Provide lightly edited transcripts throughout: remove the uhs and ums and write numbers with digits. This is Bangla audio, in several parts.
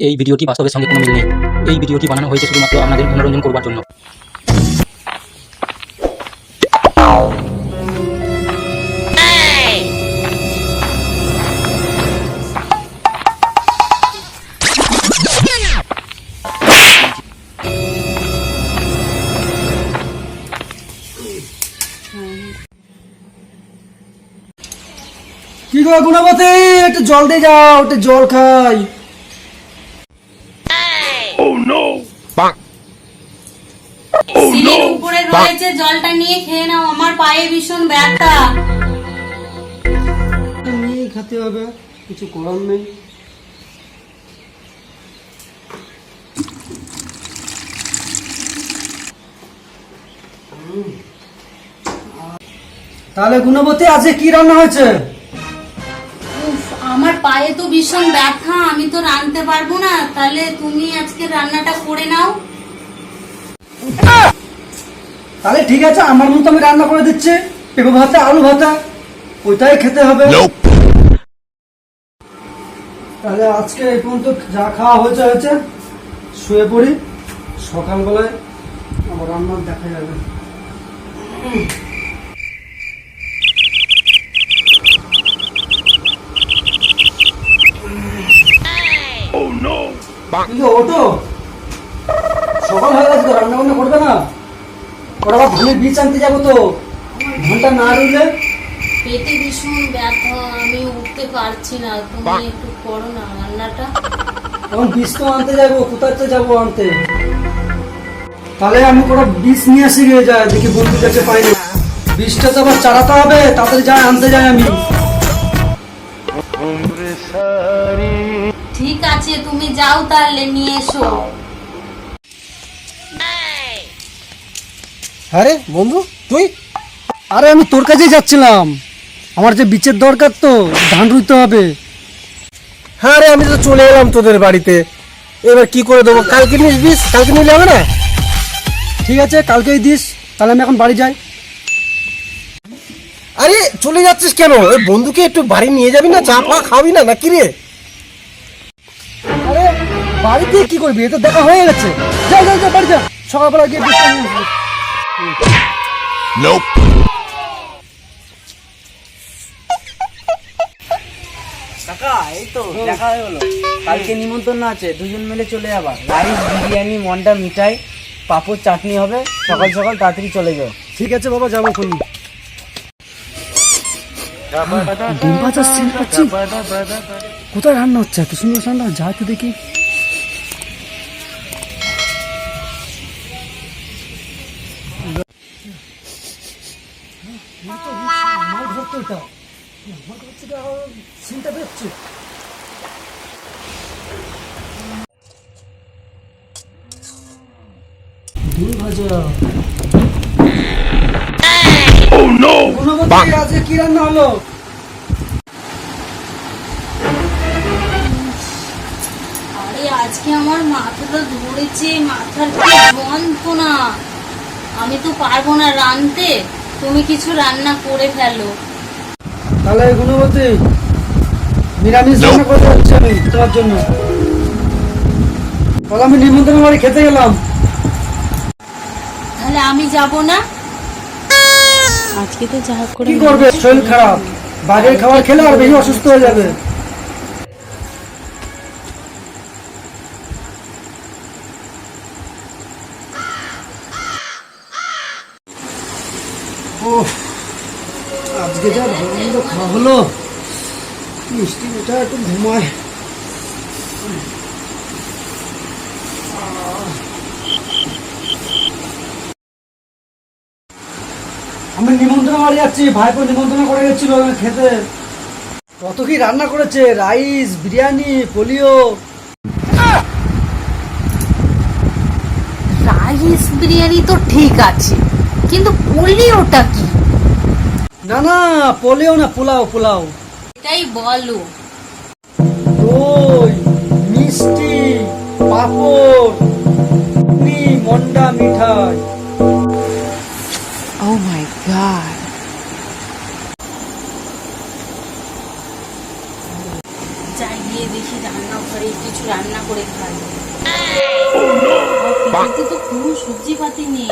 এই ভিডিওটি বাস্তবের সঙ্গে কোনো মিল নেই। এই ভিডিওটি বানানো হয়েছে শুধুমাত্র আপনাদের মনোরঞ্জন করবার জন্য। কি গো গুণবতী, একটু জল দিয়ে যাও, একটু জল খাই। সিলির উপরে রয়েছে, জলটা নিয়ে খেয়ে নাও, আমার পায়ে ভীষণ ব্যথা। নিয়ে খেতে হবে, কিছু করার নেই। তাহলে গুণবতী, আজকে কি রান্না হয়েছে? উফ, আমার পায়ে তো ভীষণ ব্যথা, আমি তো রাঁধতে পারবো না। তাহলে তুমি আজকে রান্নাটা করে নাও। তাহলে ঠিক আছে, আমার মতো আমি রান্না করে দিচ্ছি। পেঁপে ভাতে আলু ভাতা, ওইটাই খেতে হবে। তাহলে আজকে এই পর্যন্ত যা খাওয়া হয়েছে হয়েছে, শুয়ে পড়ি। সকালবেলায় আমার রান্না দেখা যাবে। কিন্তু ওটো সকাল হয়ে গেছে তো, রান্না বান্না করবে না? ওরা আবার ধানের বীজ আনতে যাবো তো, ধানটা না রইলে। পেটে ভীষণ ব্যথা, আমি উঠতে পারছি না। তুমি একটু করো না রান্নাটা। এখন বীজ তো আনতে যাবো, কোথায় যাবো আনতে? তাহলে আমি কোনো বীজ নিয়ে আসি গিয়ে যায়, দেখি বন্ধুর কাছে পাই না। বীজটা তো আবার চালাতে হবে, তাড়াতাড়ি যায় আনতে যাই আমি। ঠিক আছে, তুমি যাও তাহলে নিয়ে এসো। আরে বন্ধু তুই? আরে আমি তোর কাছেই যাচ্ছিলাম, আমার যে বীজের দরকার তো, ধান রুইতে হবে। হ্যাঁ রে, আমি তো চলে এলাম তোদের বাড়িতে। এবার কি করে দেবো? কালকে নিস বীজ, কালকে নিলে হবে না? ঠিক আছে, কালকেই দিস। তাহলে আমি এখন বাড়ি যাই। আরে চলে যাচ্ছিস কেন? ওই বন্ধুকে একটু বাড়ি নিয়ে যাবি না? চা ফা খাবি না নাকি রে? আরে বাড়িতে কি করবি? এ তো দেখা হয়ে গেছে। যা যা যা, বাড়ি যা, সকালবেলা গিয়ে বীজটা নিয়ে আসবি। কাকা এই তো দেখা হলো। কালকে নিমন্ত্রণ আছে, দুজন মিলে চলে যাবা। রাইস, বিরিয়ানি, মন্ডা, মিঠাই, পাপড়, চাটনি হবে। সকাল সকাল তাড়াতাড়ি চলে যাও। ঠিক আছে বাবা, যাবো খুনি। ডিম ভাজার সেন্ট পাচ্ছি। কোথায় রান্না হচ্ছে? এত সুন্দর রান্না, যা তো দেখি। আমার ঘর তো এটা, আমার ঘর থেকে সিনটা বেরোচ্ছে। ডিম ভাজা। গুণবতী, আজকে কি রান্না হলো? আরে আজকে আমার মাথাটা ধরেছে, মাথার কি যন্ত্রণা। আমি তো পারবো না রাঁধতে, তুমি কিছু রান্না করে ফেলো। তাহলে গুণবতী, নিরামিষ রান্না করে যাচ্ছি আমি তোমার জন্য। তাহলে আমি নিমন্ত্রণ বাড়ি খেতে গেলাম। তাহলে আমি যাব না। আজকে তো যা করে কি করবে? শরীর খারাপ, বাইরের খাবার খেলে আর বেশি অসুস্থ হয়ে যাবে। ওহ, আজকে যা ভালো খাওয়া হলো, মিষ্টি মিঠা একটু ঘুমায়। আমি নিমন্ত্রণ বাড়ি যাচ্ছি, ভাইপো নিমন্ত্রণ করে গেছিল খেতে। কত কি রান্না করেছে, rice, biryani, polio. Rice biryani তো ঠিক আছে, কিন্তু পোলিওটা কি? না না, পোলিও না, পোলাও পোলাও। এটাই বলো। দই, মিষ্টি, পাঁপড়, মন্ডা, মিঠাই। Oh my god. যাই গিয়ে দেখি রান্নাঘরে কিছু রান্না করে খাই। আর পিঠেতে তো কোনো সবজি পাতি নেই।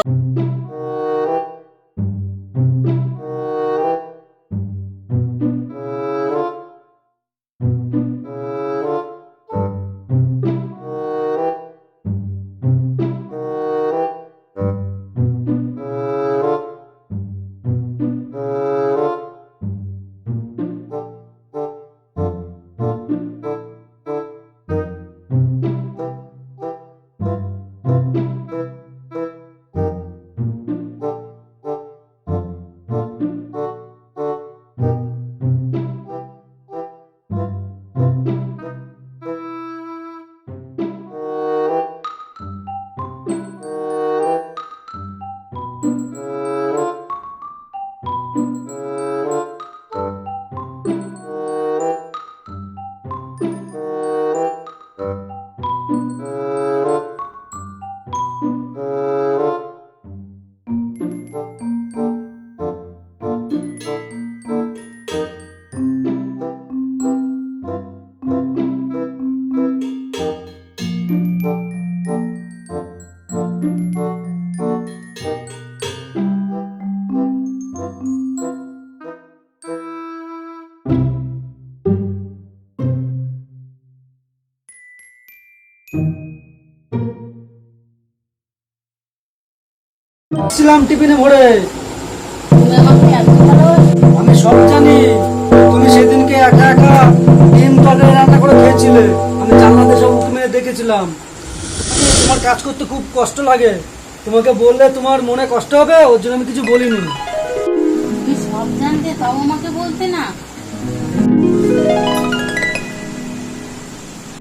ছিলাম টিফিনে ভরে। তুমি আমাকে এত ভালোবাসো? আমি সব জানি। তুমি সেদিনকে একা একা ডিম তরকারি রান্না করে খেয়েছিলে। আমি জানলাতে সব উঁকি মেরে দেখেছিলাম। তোমার কাজ করতে খুব কষ্ট লাগে। তোমাকে বললে তোমার মনে কষ্ট হবে, ওর জন্য আমি কিছু বলিনি। তুমি সব জানতে তাও আমাকে বলতে না?